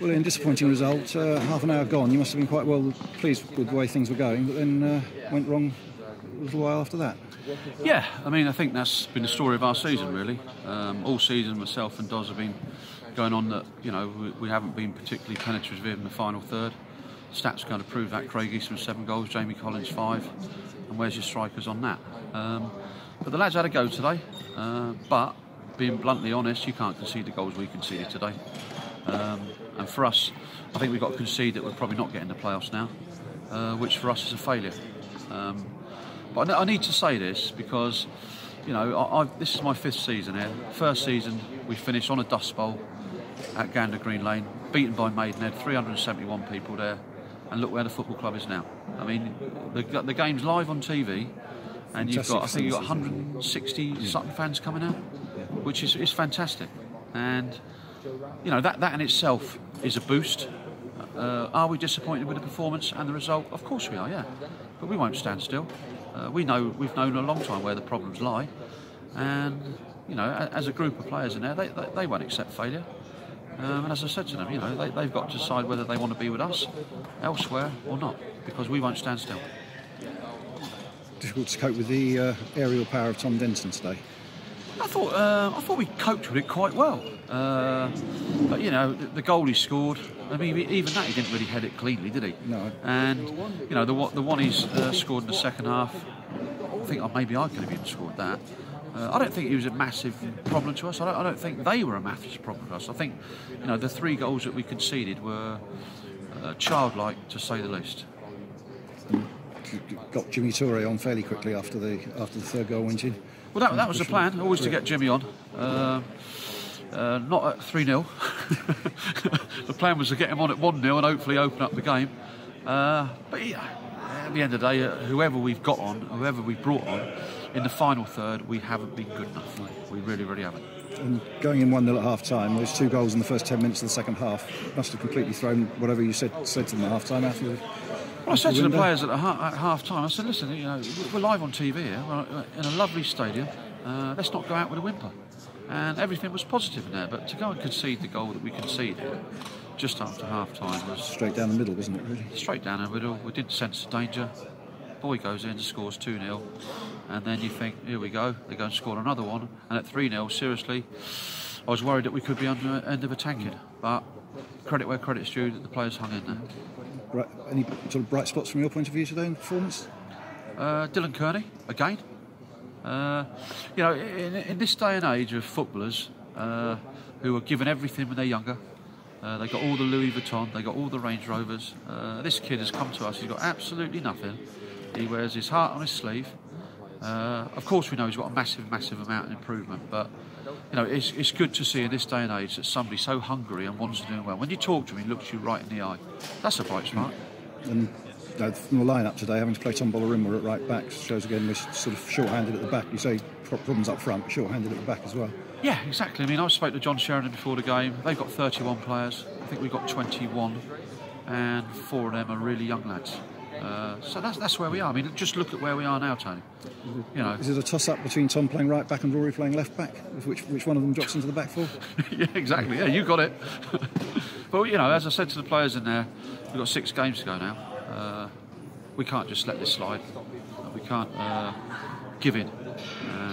Well, in disappointing result, half an hour gone, you must have been quite well pleased with the way things were going, but then went wrong a little while after that. Yeah, I mean, I think that's been the story of our season, really. All season, myself and Doz have been going on that, you know, we haven't been particularly penetrative in the final third. Stats going to prove that. Craig Eastman 7 goals, Jamie Collins 5, and where's your strikers on that? But the lads had a go today, but being bluntly honest, you can't concede the goals we conceded today. And for us, I think we've got to concede that we're probably not getting the playoffs now, which for us is a failure. But I need to say this because, you know, this is my 5th season here. First season, we finished on a dust bowl at Gander Green Lane, beaten by Maidenhead, 371 people there, and look where the football club is now. I mean, the game's live on TV, and I think you've got 160 Sutton fans coming out, which is fantastic. And, you know, that in itself is a boost. Are we disappointed with the performance and the result? Of course we are, yeah. But we won't stand still. We've known a long time where the problems lie, and, you know, as a group of players in there, they won't accept failure. And as I said to them, you know, they've got to decide whether they want to be with us elsewhere or not, because we won't stand still. Difficult to cope with the aerial power of Tom Denton today. I thought we coped with it quite well. But, you know, the goal he scored, I mean, even that, he didn't really head it cleanly, did he? No. And, you know, the one he's scored in the second half, I think maybe I could have even scored that. I don't think he was a massive problem to us. I don't think they were a massive problem to us. I think, you know, the 3 goals that we conceded were childlike, to say the least. Got Jimmy Toure on fairly quickly after the 3rd goal, went in. Well, that was the plan, always to get Jimmy on. Not at 3-0. The plan was to get him on at 1-0 and hopefully open up the game. But yeah, at the end of the day, whoever we've got on, whoever we've brought on, in the final third, we haven't been good enough. We really, really haven't. And going in 1-0 at half-time, those 2 goals in the first 10 minutes of the second half must have completely thrown whatever you said to them at half-time out of the... Well, I said to the players at half-time, I said, listen, you know, we're live on TV here, we're in a lovely stadium, let's not go out with a whimper. And everything was positive in there, but to go and concede the goal that we conceded just after half-time was... Straight down the middle, wasn't it, really? Straight down the middle. We didn't sense danger. Boy goes in, scores 2-0, and then you think, here we go, they go and score another one, and at 3-0, seriously, I was worried that we could be on the end of a tanking, but credit where credit's due, that the players hung in there. Right, any sort of bright spots from your point of view today in the performance? Dylan Kearney, again. You know, in this day and age of footballers who are given everything when they're younger, they got all the Louis Vuitton, they got all the Range Rovers. This kid has come to us, he's got absolutely nothing. He wears his heart on his sleeve. Of course we know he's got a massive amount of improvement, but, you know, it's good to see in this day and age that somebody's so hungry and wants to do well. When you talk to him, he looks you right in the eye. That's a bright spot. And from the line-up today, having to play Tom Bolarimwa at right back shows again we're sort of short-handed at the back. You say problems up front, but short-handed at the back as well. Yeah, exactly. I mean, I spoke to John Sheridan before the game. They've got 31 players. I think we've got 21, and 4 of them are really young lads. So that's where we are. I mean, just look at where we are now, Tony. You know, is it a toss-up between Tom playing right back and Rory playing left back? Which one of them drops into the back four? Yeah, exactly. Yeah, you got it. But, you know, as I said to the players in there, we've got 6 games to go now. We can't just let this slide. We can't give in.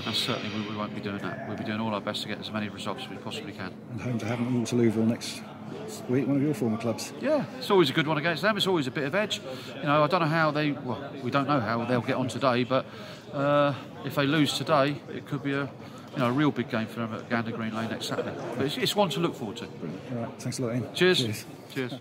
That's certainly we won't be doing that. We'll be doing all our best to get as many results as we possibly can. And home to Havant and Waterlooville next week, one of your former clubs. Yeah, it's always a good one against them. It's always a bit of edge. You know, I don't know how we don't know how they'll get on today, but if they lose today, it could be a real big game for them at Gander Green Lane next Saturday. But it's one to look forward to. Brilliant. All right, thanks a lot, Ian. Cheers. Cheers.